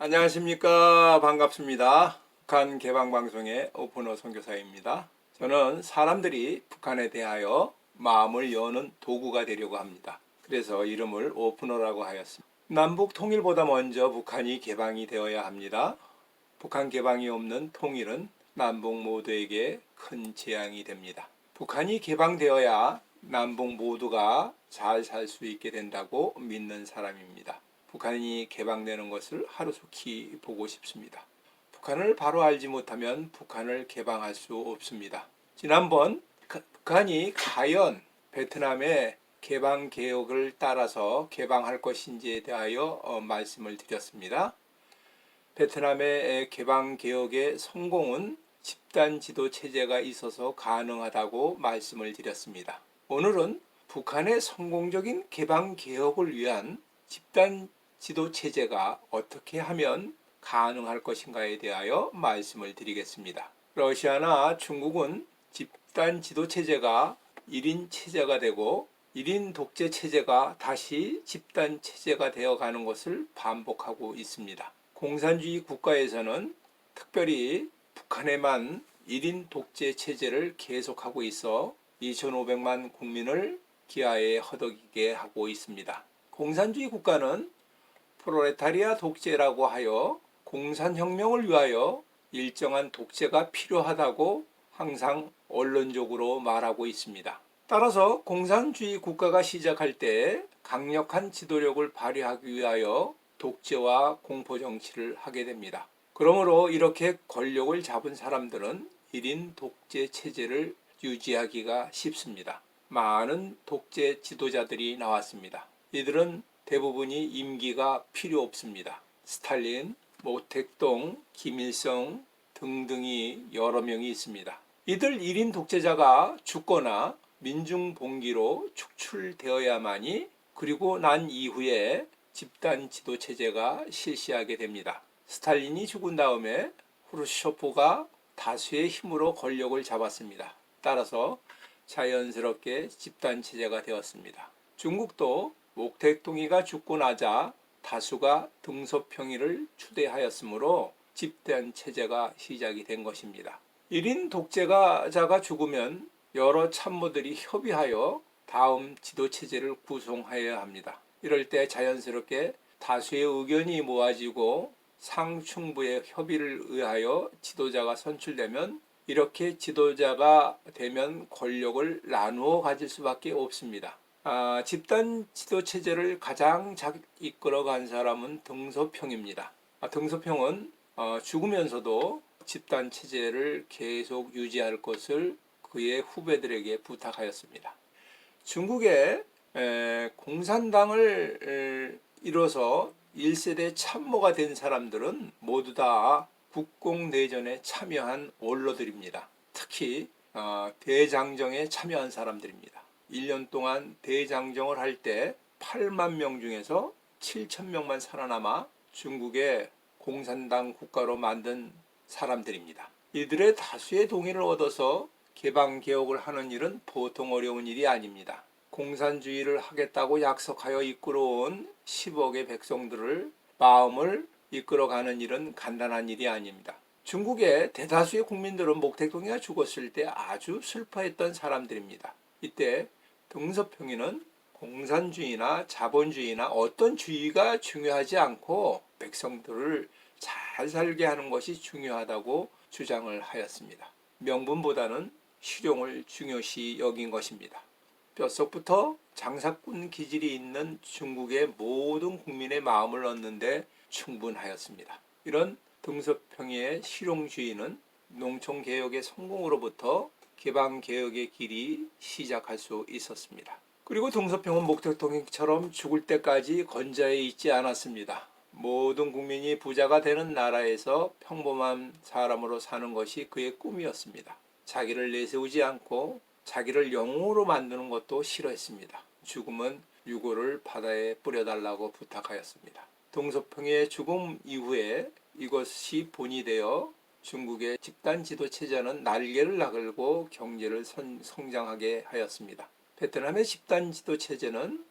안녕하십니까. 반갑습니다. 북한 개방방송의 오픈호 선교사입니다. 저는 사람들이 북한에 대하여 마음을 여는 도구가 되려고 합니다. 그래서 이름을 오픈호라고 하였습니다. 남북 통일보다 먼저 북한이 개방이 되어야 합니다. 북한 개방이 없는 통일은 남북 모두에게 큰 재앙이 됩니다. 북한이 개방되어야 남북 모두가 잘 살 수 있게 된다고 믿는 사람입니다. 북한이 개방되는 것을 하루속히 보고 싶습니다. 북한을 바로 알지 못하면 북한을 개방할 수 없습니다. 지난번 북한이 과연 베트남의 개방 개혁을 따라서 개방할 것인지에 대하여 말씀을 드렸습니다. 베트남의 개방 개혁의 성공은 집단 지도 체제가 있어서 가능하다고 말씀을 드렸습니다. 오늘은 북한의 성공적인 개방 개혁을 위한 집단 지도 체제가 어떻게 하면 가능할 것인가에 대하여 말씀을 드리겠습니다. 러시아나 중국은 집단 지도 체제가 1인 체제가 되고 1인 독재 체제가 다시 집단 체제가 되어 가는 것을 반복하고 있습니다. 공산주의 국가에서는 특별히 북한에만 1인 독재 체제를 계속하고 있어 2,500만 국민을 기아에 허덕이게 하고 있습니다. 공산주의 국가는 프롤레타리아 독재라고 하여 공산혁명을 위하여 일정한 독재가 필요하다고 항상 언론적으로 말하고 있습니다. 따라서 공산주의 국가가 시작할 때 강력한 지도력을 발휘하기 위하여 독재와 공포정치를 하게 됩니다. 그러므로 이렇게 권력을 잡은 사람들은 1인 독재 체제를 유지하기가 쉽습니다. 많은 독재 지도자들이 나왔습니다. 이들은 대부분이 임기가 필요 없습니다. 스탈린, 모택동, 김일성 등등이 여러 명이 있습니다. 이들 1인 독재자가 죽거나 민중봉기로 축출되어야만이 그리고 난 이후에 집단 지도 체제가 실시하게 됩니다. 스탈린이 죽은 다음에 후르쇼프가 다수의 힘으로 권력을 잡았습니다. 따라서 자연스럽게 집단 체제가 되었습니다. 중국도 목택동이가 죽고 나자 다수가 등소평이를 추대하였으므로 집단 체제가 시작이 된 것입니다. 1인 독재자가 죽으면 여러 참모들이 협의하여 다음 지도체제를 구성하여야 합니다. 이럴 때 자연스럽게 다수의 의견이 모아지고 상층부의 협의를 의하여 지도자가 선출되면 이렇게 지도자가 되면 권력을 나누어 가질 수밖에 없습니다. 집단 지도체제를 가장 잘 이끌어간 사람은 등소평입니다. 등소평은 죽으면서도 집단 체제를 계속 유지할 것을 그의 후배들에게 부탁하였습니다. 중국의 공산당을 이뤄서 1세대 참모가 된 사람들은 모두 다 국공내전에 참여한 원로들입니다. 특히 대장정에 참여한 사람들입니다. 1년 동안 대장정을 할 때 8만 명 중에서 7천 명만 살아남아 중국의 공산당 국가로 만든 사람들입니다. 이들의 다수의 동의를 얻어서 개방개혁을 하는 일은 보통 어려운 일이 아닙니다. 공산주의를 하겠다고 약속하여 이끌어온 10억의 백성들을 마음을 이끌어가는 일은 간단한 일이 아닙니다. 중국의 대다수의 국민들은 목택동이가 죽었을 때 아주 슬퍼했던 사람들입니다. 이때 등소평이는 공산주의나 자본주의나 어떤 주의가 중요하지 않고 백성들을 잘 살게 하는 것이 중요하다고 주장을 하였습니다. 명분보다는 실용을 중요시 여긴 것입니다. 뼛속부터 장사꾼 기질이 있는 중국의 모든 국민의 마음을 얻는데 충분하였습니다. 이런 등소평이의 실용주의는 농촌개혁의 성공으로부터 개방개혁의 길이 시작할 수 있었습니다. 그리고 등소평은 목택동처럼 죽을 때까지 건자에 있지 않았습니다. 모든 국민이 부자가 되는 나라에서 평범한 사람으로 사는 것이 그의 꿈이었습니다. 자기를 내세우지 않고 자기를 영웅으로 만드는 것도 싫어했습니다. 죽음은 유골을 바다에 뿌려달라고 부탁하였습니다. 등소평의 죽음 이후에 이것이 본이 되어 중국의 집단 지도 체제는 날개를 나걸고 경제를 성장하게 하였습니다. 베트남의 집단 지도 체제는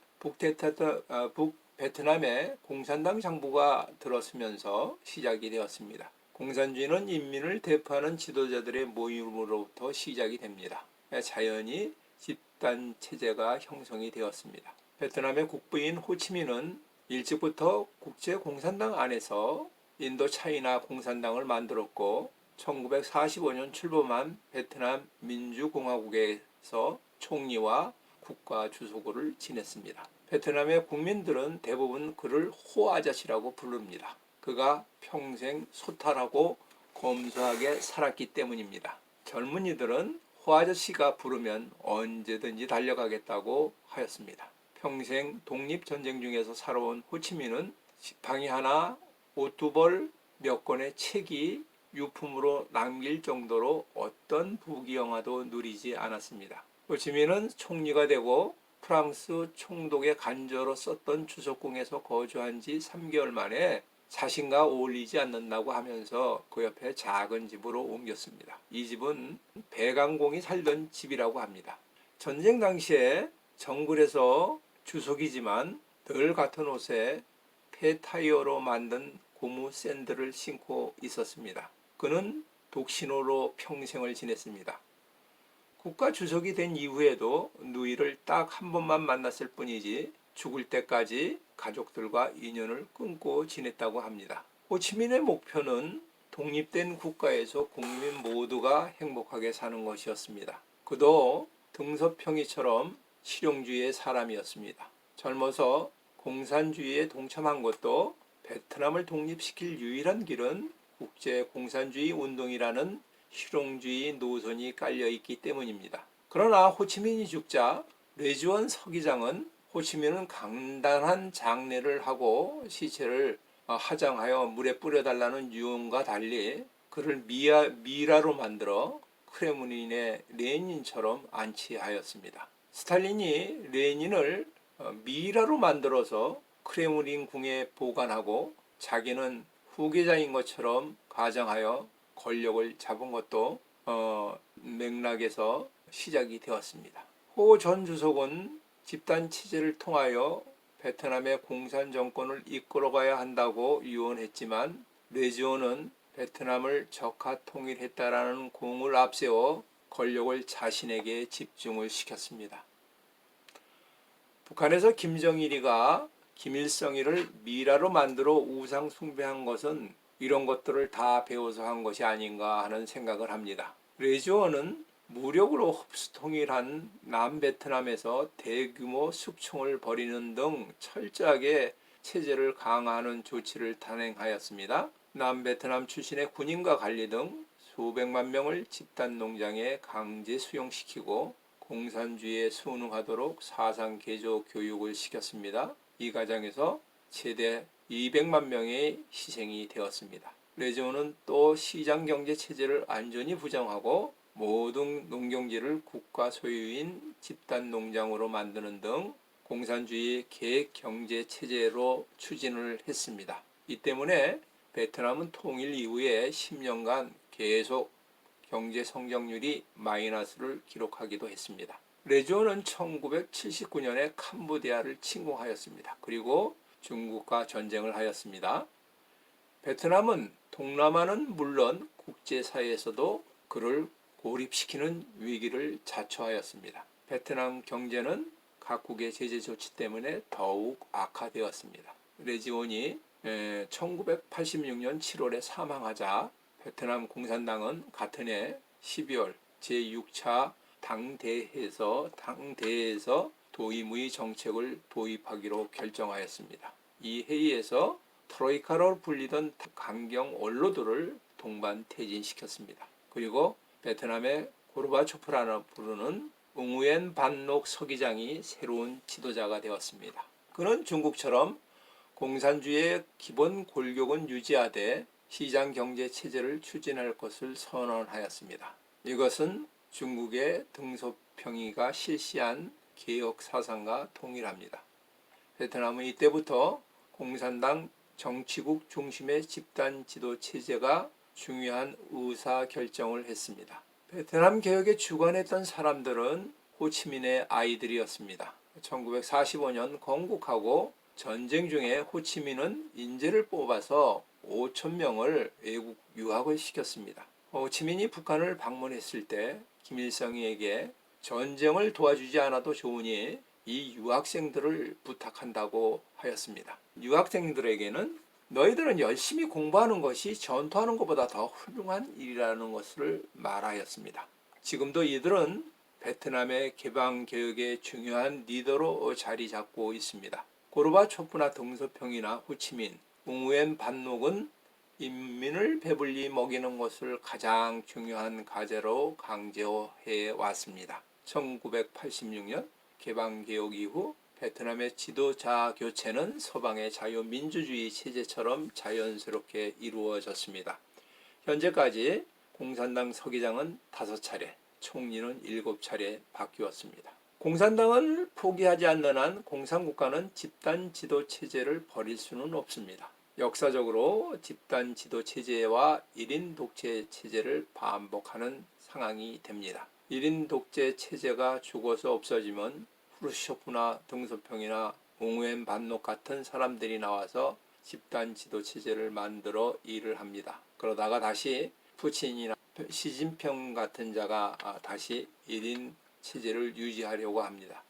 베트남에 공산당 정부가 들어서면서 시작이 되었습니다. 공산주의는 인민을 대표하는 지도자들의 모임으로부터 시작이 됩니다. 자연히 집단 체제가 형성이 되었습니다. 베트남의 국부인 호치민은 일찍부터 국제공산당 안에서 인도 차이나 공산당을 만들었고 1945년 출범한 베트남 민주공화국에서 총리와 국가 주석을 지냈습니다. 베트남의 국민들은 대부분 그를 호 아저씨라고 부릅니다. 그가 평생 소탈하고 검소하게 살았기 때문입니다. 젊은이들은 호 아저씨가 부르면 언제든지 달려가겠다고 하였습니다. 평생 독립전쟁 중에서 살아온 호치민은 지팡이 하나, 옷 두 벌, 몇 권의 책이 유품으로 남길 정도로 어떤 부귀영화도 누리지 않았습니다. 호치민은 총리가 되고 프랑스 총독의 간저로 썼던 주석궁에서 거주한 지 3개월 만에 자신과 어울리지 않는다고 하면서 그 옆에 작은 집으로 옮겼습니다. 이 집은 백왕공이 살던 집이라고 합니다. 전쟁 당시에 정글에서 주석이지만 늘 같은 옷에 폐타이어로 만든 고무 샌들을 신고 있었습니다. 그는 독신호로 평생을 지냈습니다. 국가 주석이 된 이후에도 누이를 딱 한 번만 만났을 뿐이지 죽을 때까지 가족들과 인연을 끊고 지냈다고 합니다. 호치민의 목표는 독립된 국가에서 국민 모두가 행복하게 사는 것이었습니다. 그도 등서평이처럼 실용주의의 사람이었습니다. 젊어서 공산주의에 동참한 것도 베트남을 독립시킬 유일한 길은 국제공산주의 운동이라는 실용주의 노선이 깔려있기 때문입니다. 그러나 호치민이 죽자 레지원 서기장은 호치민은 간단한 장례를 하고 시체를 화장하여 물에 뿌려달라는 유언과 달리 그를 미라로 만들어 크레므린의 레닌처럼 안치하였습니다. 스탈린이 레닌을 미라로 만들어서 크레므린 궁에 보관하고 자기는 후계자인 것처럼 가정하여 권력을 잡은 것도 맥락에서 시작이 되었습니다. 호 전 주석은 집단 체제를 통하여 베트남의 공산 정권을 이끌어가야 한다고 유언했지만 레지온은 베트남을 적화 통일했다라는 공을 앞세워 권력을 자신에게 집중을 시켰습니다. 북한에서 김정일이가 김일성이를 미라로 만들어 우상 숭배한 것은 이런 것들을 다 배워서 한 것이 아닌가 하는 생각을 합니다. 레지온은 무력으로 흡수 통일한 남베트남에서 대규모 숙청을 벌이는 등 철저하게 체제를 강화하는 조치를 단행하였습니다. 남베트남 출신의 군인과 관리 등 수백만 명을 집단 농장에 강제 수용시키고 공산주의에 순응하도록 사상 개조 교육을 시켰습니다. 이 과정에서 최대 200만 명의 희생이 되었습니다. 레지온은 또 시장경제 체제를 완전히 부정하고 모든 농경지를 국가 소유인 집단 농장으로 만드는 등 공산주의 계획 경제 체제로 추진을 했습니다. 이 때문에 베트남은 통일 이후에 10년간 계속 경제 성장률이 마이너스를 기록하기도 했습니다. 레지온은 1979년에 캄보디아를 침공하였습니다. 그리고 중국과 전쟁을 하였습니다. 베트남은 동남아는 물론 국제사회에서도 그를 고립시키는 위기를 자초하였습니다. 베트남 경제는 각국의 제재 조치 때문에 더욱 악화되었습니다. 레지온이 1986년 7월에 사망하자 베트남 공산당은 같은 해 12월 제6차 당대회에서 도의무의 정책을 도입하기로 결정하였습니다. 이 회의에서 트로이카로 불리던 강경 원로들을 동반 퇴진시켰습니다. 그리고 베트남의 고르바초프라고 부르는 웅우엔 반록 서기장이 새로운 지도자가 되었습니다. 그는 중국처럼 공산주의의 기본 골격은 유지하되 시장 경제 체제를 추진할 것을 선언하였습니다. 이것은 중국의 등소평이가 실시한 개혁 사상과 동일합니다. 베트남은 이때부터 공산당 정치국 중심의 집단 지도 체제가 중요한 의사 결정을 했습니다. 베트남 개혁에 주관했던 사람들은 호치민의 아이들이었습니다. 1945년 건국하고 전쟁 중에 호치민은 인재를 뽑아서 5천 명을 외국 유학을 시켰습니다. 호치민이 북한을 방문했을 때 김일성에게 전쟁을 도와주지 않아도 좋으니 이 유학생들을 부탁한다고 하였습니다. 유학생들에게는 너희들은 열심히 공부하는 것이 전투하는 것보다 더 훌륭한 일이라는 것을 말하였습니다. 지금도 이들은 베트남의 개방 개혁의 중요한 리더로 자리 잡고 있습니다. 고르바초프나 등소평이나 호치민, 웅우엔 반록은 인민을 배불리 먹이는 것을 가장 중요한 과제로 강조해 왔습니다. 1986년 개방개혁 이후 베트남의 지도자 교체는 서방의 자유민주주의 체제처럼 자연스럽게 이루어졌습니다. 현재까지 공산당 서기장은 5차례, 총리는 7차례 바뀌었습니다. 공산당을 포기하지 않는 한 공산국가는 집단 지도 체제를 버릴 수는 없습니다. 역사적으로 집단 지도 체제와 1인 독재 체제를 반복하는 상황이 됩니다. 1인 독재 체제가 죽어서 없어지면 후르쇼프나 등소평이나 옹우엔 반록 같은 사람들이 나와서 집단 지도 체제를 만들어 일을 합니다. 그러다가 다시 푸틴이나 시진핑 같은 자가 다시 1인 체제를 유지하려고 합니다.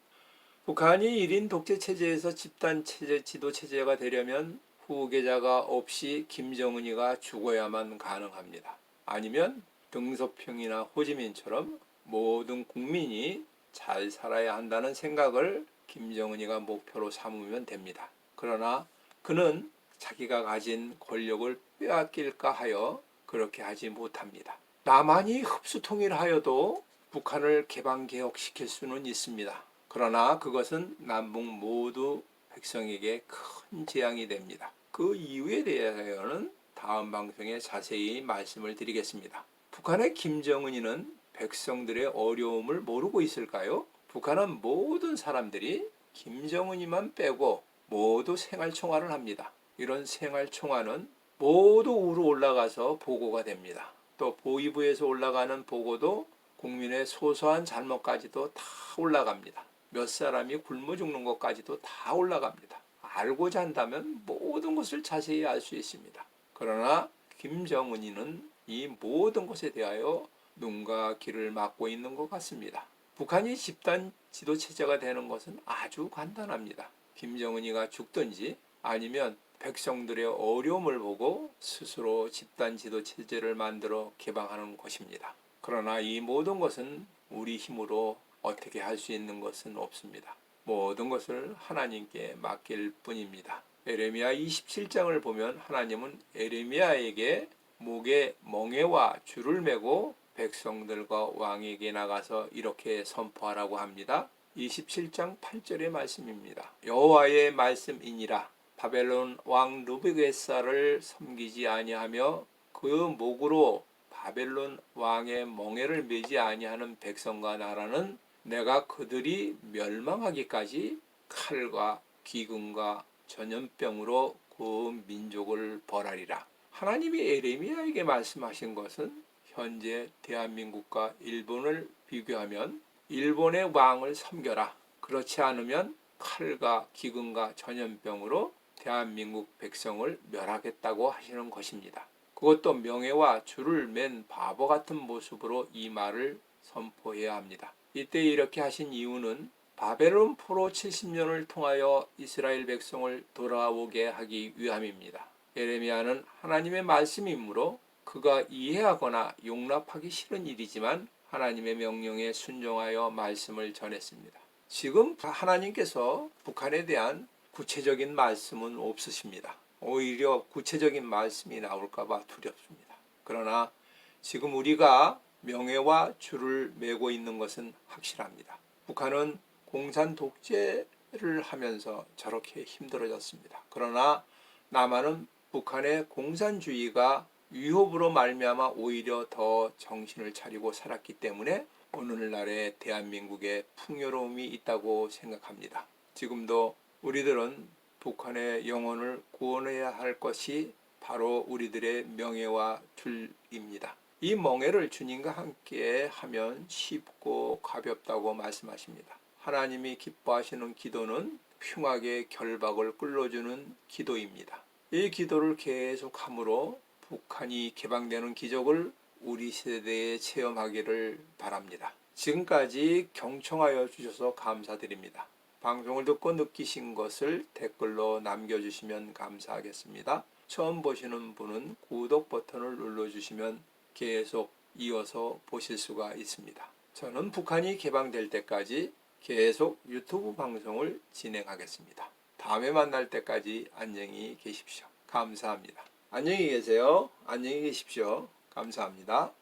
북한이 1인 독재 체제에서 집단 체제 지도 체제가 되려면 후계자가 없이 김정은이가 죽어야만 가능합니다. 아니면 등소평이나 호지민처럼 모든 국민이 잘 살아야 한다는 생각을 김정은이가 목표로 삼으면 됩니다. 그러나 그는 자기가 가진 권력을 빼앗길까 하여 그렇게 하지 못합니다. 남한이 흡수통일하여도 북한을 개방개혁시킬 수는 있습니다. 그러나 그것은 남북 모두 백성에게 큰 재앙이 됩니다. 그 이유에 대해서는 다음 방송에 자세히 말씀을 드리겠습니다. 북한의 김정은이는 백성들의 어려움을 모르고 있을까요? 북한은 모든 사람들이 김정은이만 빼고 모두 생활총화를 합니다. 이런 생활총화는 모두 위로 올라가서 보고가 됩니다. 또 보위부에서 올라가는 보고도 국민의 소소한 잘못까지도 다 올라갑니다. 몇 사람이 굶어 죽는 것까지도 다 올라갑니다. 알고자 한다면 모든 것을 자세히 알 수 있습니다. 그러나 김정은이는 이 모든 것에 대하여 눈과 귀를 막고 있는 것 같습니다. 북한이 집단 지도체제가 되는 것은 아주 간단합니다. 김정은이가 죽든지 아니면 백성들의 어려움을 보고 스스로 집단 지도체제를 만들어 개방하는 것입니다. 그러나 이 모든 것은 우리 힘으로 어떻게 할 수 있는 것은 없습니다. 모든 것을 하나님께 맡길 뿐입니다. 에레미야 27장을 보면 하나님은 에레미야에게 목에 멍에와 줄을 메고 백성들과 왕에게 나가서 이렇게 선포하라고 합니다. 27장 8절의 말씀입니다. 여호와의 말씀이니라. 바벨론 왕 르브게사를 섬기지 아니하며 그 목으로 바벨론 왕의 멍에를 매지 아니하는 백성과 나라는 내가 그들이 멸망하기까지 칼과 기근과 전염병으로 그 민족을 벌하리라. 하나님이 에레미야에게 말씀하신 것은 현재 대한민국과 일본을 비교하면 일본의 왕을 섬겨라. 그렇지 않으면 칼과 기근과 전염병으로 대한민국 백성을 멸하겠다고 하시는 것입니다. 그것도 명예와 줄을 맨 바보 같은 모습으로 이 말을 선포해야 합니다. 이때 이렇게 하신 이유는 바벨론 포로 70년을 통하여 이스라엘 백성을 돌아오게 하기 위함입니다. 예레미야는 하나님의 말씀이므로 그가 이해하거나 용납하기 싫은 일이지만 하나님의 명령에 순종하여 말씀을 전했습니다. 지금 하나님께서 북한에 대한 구체적인 말씀은 없으십니다. 오히려 구체적인 말씀이 나올까봐 두렵습니다. 그러나 지금 우리가 명예와 줄을 메고 있는 것은 확실합니다. 북한은 공산 독재를 하면서 저렇게 힘들어졌습니다. 그러나 남한은 북한의 공산주의가 위협으로 말미암아 오히려 더 정신을 차리고 살았기 때문에 오늘날의 대한민국에 풍요로움이 있다고 생각합니다. 지금도 우리들은 북한의 영혼을 구원해야 할 것이 바로 우리들의 명예와 줄입니다. 이 멍에를 주님과 함께 하면 쉽고 가볍다고 말씀하십니다. 하나님이 기뻐하시는 기도는 평화의 결박을 끌어주는 기도입니다. 이 기도를 계속함으로 북한이 개방되는 기적을 우리 세대에 체험하기를 바랍니다. 지금까지 경청하여 주셔서 감사드립니다. 방송을 듣고 느끼신 것을 댓글로 남겨주시면 감사하겠습니다. 처음 보시는 분은 구독 버튼을 눌러주시면 계속 이어서 보실 수가 있습니다. 저는 북한이 개방될 때까지 계속 유튜브 방송을 진행하겠습니다. 다음에 만날 때까지 안녕히 계십시오. 감사합니다. 안녕히 계세요. 안녕히 계십시오. 감사합니다.